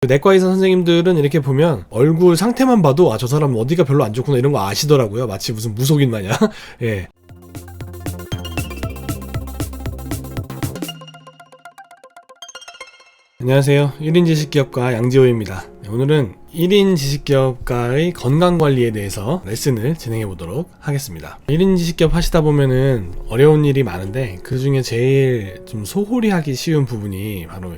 내과 의사 선생님들은 이렇게 보면 얼굴 상태만 봐도 저 사람은 어디가 별로 안 좋구나 이런 거 아시더라고요. 마치 무슨 무속인 마냥. 예. 안녕하세요. 1인 지식기업가 양지호입니다. 오늘은 1인 지식기업가의 건강관리에 대해서 레슨을 진행해 보도록 하겠습니다. 1인 지식기업 하시다 보면은 어려운 일이 많은데 그 중에 제일 좀 소홀히 하기 쉬운 부분이 바로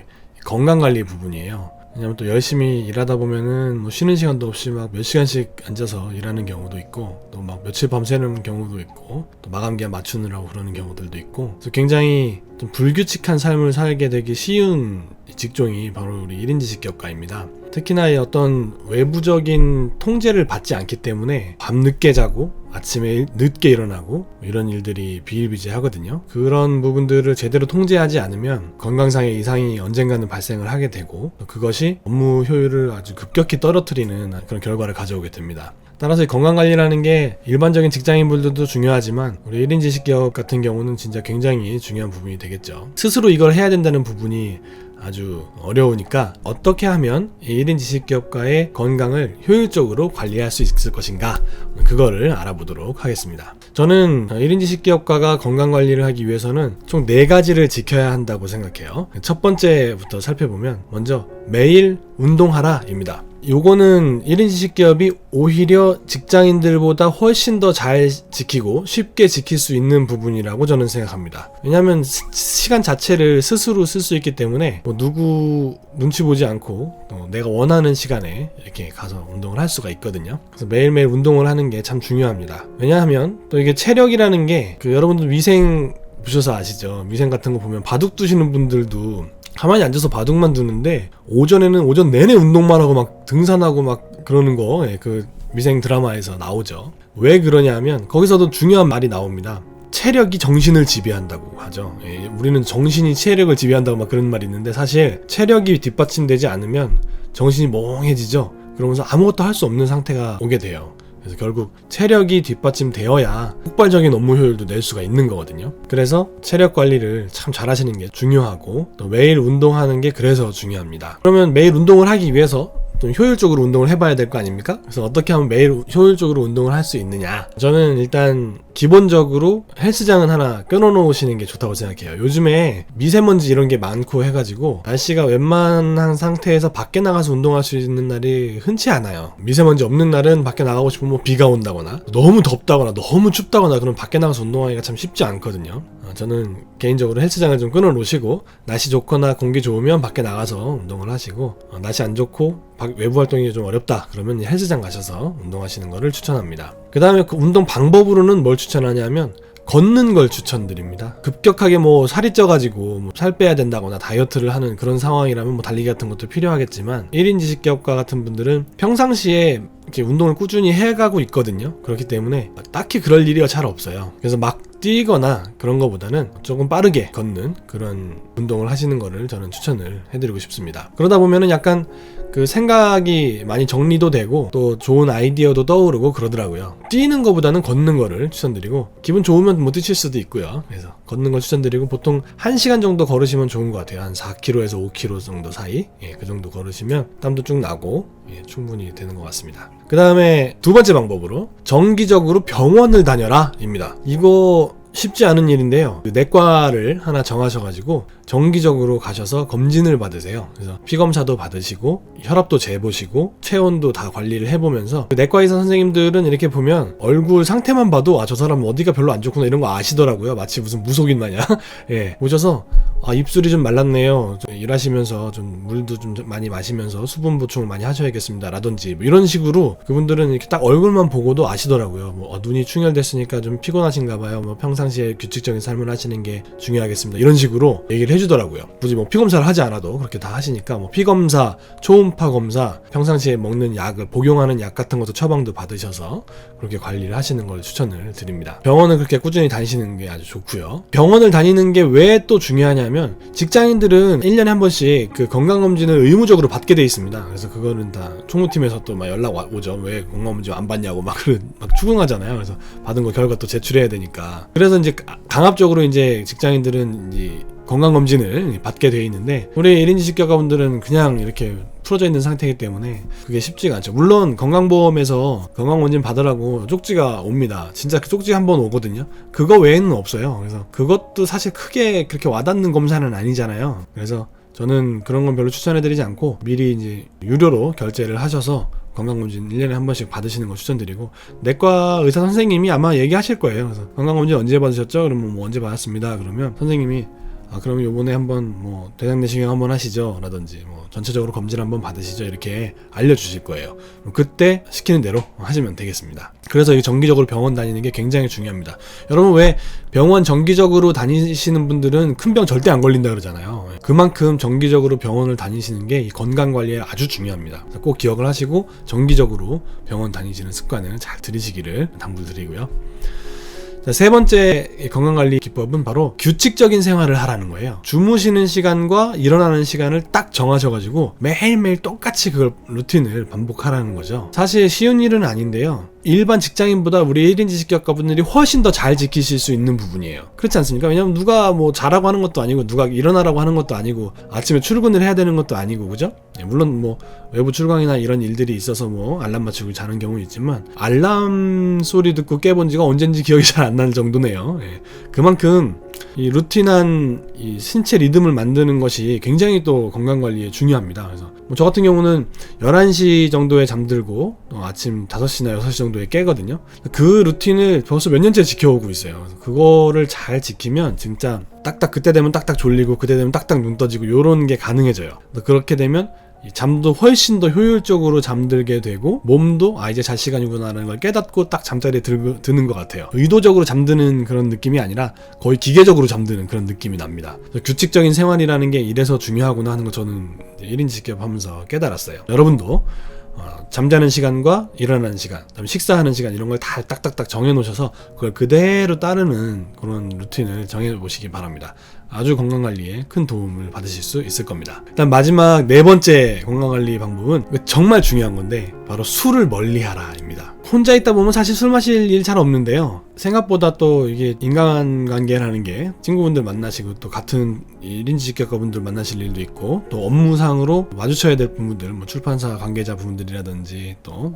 건강관리 부분이에요. 왜냐면 또 열심히 일하다 보면은 뭐 쉬는 시간도 없이 막 몇 시간씩 앉아서 일하는 경우도 있고, 또 막 며칠 밤새는 경우도 있고, 또 마감 기한 맞추느라고 그러는 경우들도 있고, 그래서 굉장히 좀 불규칙한 삶을 살게 되기 쉬운 직종이 바로 우리 1인 지식기업가입니다. 특히나 어떤 외부적인 통제를 받지 않기 때문에 밤늦게 자고 아침에 늦게 일어나고 이런 일들이 비일비재하거든요. 그런 부분들을 제대로 통제하지 않으면 건강상의 이상이 언젠가는 발생을 하게 되고, 그것이 업무 효율을 아주 급격히 떨어뜨리는 그런 결과를 가져오게 됩니다. 따라서 이 건강관리라는 게 일반적인 직장인분들도 중요하지만 우리 1인 지식기업 같은 경우는 진짜 굉장히 중요한 부분이 되겠죠. 스스로 이걸 해야 된다는 부분이 아주 어려우니까 어떻게 하면 이 1인 지식기업가의 건강을 효율적으로 관리할 수 있을 것인가, 그거를 알아보도록 하겠습니다. 저는 1인 지식기업가가 건강관리를 하기 위해서는 총 4가지를 지켜야 한다고 생각해요. 첫 번째부터 살펴보면 먼저 매일 운동하라 입니다. 요거는 1인 지식기업이 오히려 직장인들보다 훨씬 더 잘 지키고 쉽게 지킬 수 있는 부분이라고 저는 생각합니다. 왜냐하면 시간 자체를 스스로 쓸 수 있기 때문에 뭐 누구 눈치 보지 않고 내가 원하는 시간에 이렇게 가서 운동을 할 수가 있거든요. 그래서 매일매일 운동을 하는 게 참 중요합니다. 왜냐하면 또 이게 체력이라는 게 여러분들 위생 보셔서 아시죠? 위생 같은 거 보면 바둑 두시는 분들도 가만히 앉아서 바둑만 두는데 오전에는 오전 내내 운동만 하고 막 등산하고 막 그러는 거, 그 위생 드라마에서 나오죠. 왜 그러냐면 거기서도 중요한 말이 나옵니다. 체력이 정신을 지배한다고 하죠. 우리는 정신이 체력을 지배한다고 막 그런 말이 있는데, 사실 체력이 뒷받침되지 않으면 정신이 멍해지죠. 그러면서 아무것도 할 수 없는 상태가 오게 돼요. 그래서 결국 체력이 뒷받침되어야 폭발적인 업무 효율도 낼 수가 있는 거거든요. 그래서 체력 관리를 참 잘하시는 게 중요하고, 또 매일 운동하는 게 그래서 중요합니다. 그러면 매일 운동을 하기 위해서 좀 효율적으로 운동을 해봐야 될 거 아닙니까? 그래서 어떻게 하면 매일 효율적으로 운동을 할 수 있느냐, 저는 일단 기본적으로 헬스장은 하나 끊어놓으시는 게 좋다고 생각해요. 요즘에 미세먼지 이런 게 많고 해가지고 날씨가 웬만한 상태에서 밖에 나가서 운동할 수 있는 날이 흔치 않아요. 미세먼지 없는 날은 밖에 나가고 싶으면 뭐 비가 온다거나 너무 덥다거나 너무 춥다거나 그럼 밖에 나가서 운동하기가 참 쉽지 않거든요. 저는 개인적으로 헬스장을 좀 끊어놓으시고, 날씨 좋거나 공기 좋으면 밖에 나가서 운동을 하시고, 날씨 안 좋고 외부 활동이 좀 어렵다 그러면 헬스장 가셔서 운동하시는 거를 추천합니다. 그 다음에 그 운동 방법으로는 뭘 추천하냐면 걷는 걸 추천드립니다. 급격하게 뭐 살이 쪄가지고 뭐 살 빼야 된다거나 다이어트를 하는 그런 상황이라면 뭐 달리기 같은 것도 필요하겠지만, 1인 지식기업가 같은 분들은 평상시에 이렇게 운동을 꾸준히 해가고 있거든요. 그렇기 때문에 딱히 그럴 일이 잘 없어요. 그래서 막 뛰거나 그런 거보다는 조금 빠르게 걷는 그런 운동을 하시는 거를 저는 추천을 해드리고 싶습니다. 그러다 보면은 약간 그 생각이 많이 정리도 되고 또 좋은 아이디어도 떠오르고 그러더라고요. 뛰는 거보다는 걷는 거를 추천드리고, 기분 좋으면 뭐 뛰실 수도 있고요. 그래서 걷는 걸 추천드리고, 보통 1시간 정도 걸으시면 좋은 것 같아요. 한 4km에서 5km 정도 사이, 그 정도 걸으시면 땀도 쭉 나고 충분히 되는 것 같습니다. 그 다음에 두 번째 방법으로 정기적으로 병원을 다녀라 입니다. 이거 쉽지 않은 일인데요. 내과를 하나 정하셔가지고 정기적으로 가셔서 검진을 받으세요. 그래서 피검사도 받으시고 혈압도 재보시고 체온도 다 관리를 해보면서, 내과 의사 선생님들은 이렇게 보면 얼굴 상태만 봐도 저 사람은 어디가 별로 안 좋구나 이런 거 아시더라고요. 마치 무슨 무속인 마냥. 오셔서 입술이 좀 말랐네요. 좀 일하시면서 좀 물도 좀 많이 마시면서 수분 보충을 많이 하셔야겠습니다. 라든지 뭐 이런 식으로 그분들은 이렇게 딱 얼굴만 보고도 아시더라고요. 뭐 눈이 충혈됐으니까 좀 피곤하신가 봐요. 뭐 평상시에 규칙적인 삶을 하시는 게 중요하겠습니다. 이런 식으로 얘기를 해주더라고요. 굳이 뭐 피검사를 하지 않아도 그렇게 다 하시니까, 뭐 피검사, 초음파 검사, 평상시에 먹는 약을 복용하는 약 같은 것도 처방도 받으셔서 그렇게 관리를 하시는 걸 추천을 드립니다. 병원을 그렇게 꾸준히 다니시는 게 아주 좋고요. 병원을 다니는 게 왜 또 중요하냐면, 직장인들은 1년에 한 번씩 그 건강검진을 의무적으로 받게 돼 있습니다. 그래서 그거는 다 총무팀에서 또 막 연락 오죠. 왜 건강검진 안 받냐고 막 추궁하잖아요. 그래서 받은 거 결과 또 제출해야 되니까. 그래서 이제 강압적으로 이제 직장인들은 이제 건강검진을 받게 돼 있는데, 우리 1인 지식기업가분들은 그냥 이렇게 풀어져 있는 상태이기 때문에 그게 쉽지가 않죠. 물론 건강보험에서 건강검진 받으라고 쪽지가 옵니다. 진짜 그 쪽지 한번 오거든요. 그거 외에는 없어요. 그래서 그것도 사실 크게 그렇게 와닿는 검사는 아니잖아요. 그래서 저는 그런 건 별로 추천해드리지 않고 미리 이제 유료로 결제를 하셔서 건강검진 1년에 한 번씩 받으시는 거 추천드리고, 내과 의사 선생님이 아마 얘기하실 거예요. 그래서 건강검진 언제 받으셨죠? 그러면 뭐 언제 받았습니다. 그러면 선생님이 그럼 요번에 한번 뭐 대장 내시경 한번 하시죠 라든지 뭐 전체적으로 검진 한번 받으시죠 이렇게 알려주실 거예요. 그때 시키는 대로 하시면 되겠습니다. 그래서 이 정기적으로 병원 다니는 게 굉장히 중요합니다. 여러분 왜 병원 정기적으로 다니시는 분들은 큰 병 절대 안 걸린다 그러잖아요. 그만큼 정기적으로 병원을 다니시는 게 이 건강관리에 아주 중요합니다. 꼭 기억을 하시고 정기적으로 병원 다니시는 습관을 잘 들이시기를 당부드리고요. 자, 세 번째 건강관리 기법은 바로 규칙적인 생활을 하라는 거예요. 주무시는 시간과 일어나는 시간을 딱 정하셔가지고 매일매일 똑같이 그걸 루틴을 반복하라는 거죠. 사실 쉬운 일은 아닌데요. 일반 직장인보다 우리 1인 지식기업가분들이 훨씬 더 잘 지키실 수 있는 부분이에요. 그렇지 않습니까? 왜냐면 누가 뭐 자라고 하는 것도 아니고 누가 일어나라고 하는 것도 아니고 아침에 출근을 해야 되는 것도 아니고, 그죠? 물론 뭐 외부 출강이나 이런 일들이 있어서 뭐 알람 맞추고 자는 경우 있지만 알람 소리 듣고 깨본 지가 언젠지 기억이 잘 안 나는 정도네요. 그만큼 이 루틴한 이 신체 리듬을 만드는 것이 굉장히 또 건강관리에 중요합니다. 그래서 뭐 저 같은 경우는 11시 정도에 잠들고 아침 5시나 6시 정도에 깨거든요. 그 루틴을 벌써 몇 년째 지켜오고 있어요. 그래서 그거를 잘 지키면 진짜 딱딱 그때 되면 딱딱 졸리고 그때 되면 딱딱 눈 떠지고 요런 게 가능해져요. 그렇게 되면 잠도 훨씬 더 효율적으로 잠들게 되고 몸도 이제 잘 시간이구나라는 걸 깨닫고 딱 잠자리에 드는 것 같아요. 의도적으로 잠드는 그런 느낌이 아니라 거의 기계적으로 잠드는 그런 느낌이 납니다. 규칙적인 생활이라는 게 이래서 중요하구나 하는 거 저는 1인 지식기업 하면서 깨달았어요. 여러분도 잠자는 시간과 일어나는 시간, 그다음에 식사하는 시간 이런 걸 다 딱딱딱 정해놓으셔서 그걸 그대로 따르는 그런 루틴을 정해보시기 바랍니다. 아주 건강관리에 큰 도움을 받으실 수 있을 겁니다. 일단 마지막 네 번째 건강관리 방법은 정말 중요한 건데 바로 술을 멀리하라 입니다. 혼자 있다 보면 사실 술 마실 일 잘 없는데요. 생각보다 또 이게 인간관계라는 게 친구분들 만나시고 또 같은 1인 지식기업가분들 만나실 일도 있고 또 업무상으로 마주쳐야 될 분들, 뭐 출판사 관계자 분들이라든지 또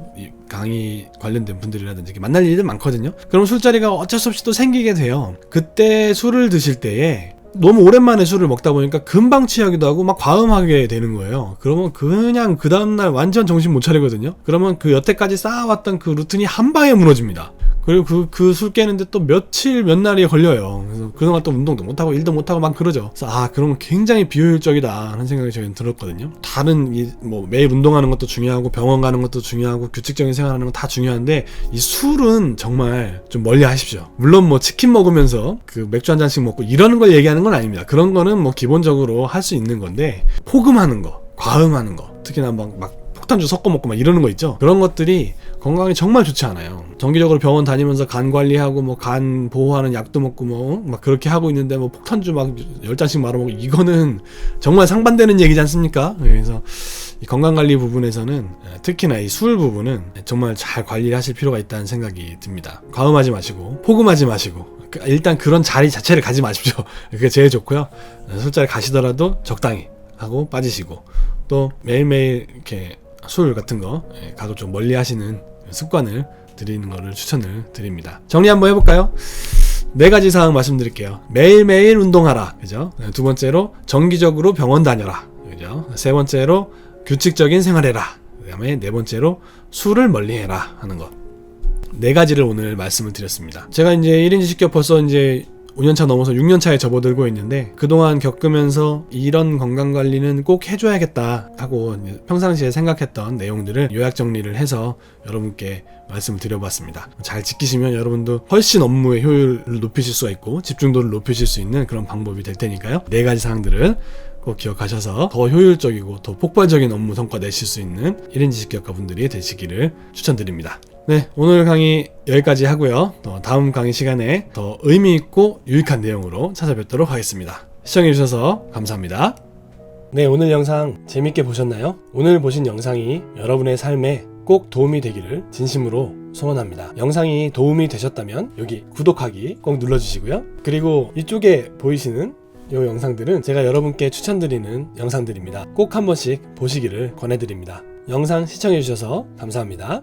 강의 관련된 분들이라든지 만날 일들 많거든요. 그럼 술자리가 어쩔 수 없이 또 생기게 돼요. 그때 술을 드실 때에 너무 오랜만에 술을 먹다 보니까 금방 취하기도 하고 막 과음하게 되는 거예요. 그러면 그냥 그 다음날 완전 정신 못 차리거든요. 그러면 그 여태까지 쌓아왔던 그 루틴이 한 방에 무너집니다. 그리고 그 술 깨는데 또 며칠 몇 날이 걸려요. 그래서 그동안 또 운동도 못하고 일도 못하고 막 그러죠. 그래서 그러면 굉장히 비효율적이다 하는 생각이 저희는 들었거든요. 다른 뭐 매일 운동하는 것도 중요하고 병원 가는 것도 중요하고 규칙적인 생활하는 건 다 중요한데 이 술은 정말 좀 멀리 하십시오. 물론 뭐 치킨 먹으면서 그 맥주 한 잔씩 먹고 이러는 걸 얘기하는 건 아닙니다. 그런 거는 뭐 기본적으로 할 수 있는 건데 포금하는 거, 과음하는 거, 특히나 막 폭탄주 섞어 먹고 막 이러는 거 있죠. 그런 것들이 건강에 정말 좋지 않아요. 정기적으로 병원 다니면서 간 관리하고 뭐 간 보호하는 약도 먹고 뭐 막 그렇게 하고 있는데 뭐 폭탄주 막 10잔씩 말아먹고 이거는 정말 상반되는 얘기지 않습니까? 그래서 이 건강관리 부분에서는 특히나 이 술 부분은 정말 잘 관리를 하실 필요가 있다는 생각이 듭니다. 과음하지 마시고 포금하지 마시고 일단 그런 자리 자체를 가지 마십시오. 그게 제일 좋고요. 술자리 가시더라도 적당히 하고 빠지시고 또 매일매일 이렇게 술 같은 거 가도 좀 멀리 하시는 습관을 드리는 거를 추천을 드립니다. 정리 한번 해볼까요? 4가지 사항 말씀드릴게요. 매일매일 운동하라. 그죠? 두 번째로 정기적으로 병원 다녀라. 그죠? 세 번째로 규칙적인 생활해라. 그 다음에 네 번째로 술을 멀리해라 하는 것. 4가지를 오늘 말씀을 드렸습니다. 제가 이제 1인 지식기업 벌써 이제 5년차 넘어서 6년차에 접어들고 있는데 그동안 겪으면서 이런 건강관리는 꼭 해줘야겠다 하고 평상시에 생각했던 내용들을 요약 정리를 해서 여러분께 말씀을 드려봤습니다. 잘 지키시면 여러분도 훨씬 업무의 효율을 높이실 수가 있고 집중도를 높이실 수 있는 그런 방법이 될 테니까요. 4가지 사항들을 꼭 기억하셔서 더 효율적이고 더 폭발적인 업무 성과 내실 수 있는 1인 지식기업가분들이 되시기를 추천드립니다. 네, 오늘 강의 여기까지 하고요. 또 다음 강의 시간에 더 의미있고 유익한 내용으로 찾아뵙도록 하겠습니다. 시청해주셔서 감사합니다. 네, 오늘 영상 재밌게 보셨나요? 오늘 보신 영상이 여러분의 삶에 꼭 도움이 되기를 진심으로 소원합니다. 영상이 도움이 되셨다면 여기 구독하기 꼭 눌러주시고요. 그리고 이쪽에 보이시는 이 영상들은 제가 여러분께 추천드리는 영상들입니다. 꼭 한 번씩 보시기를 권해드립니다. 영상 시청해주셔서 감사합니다.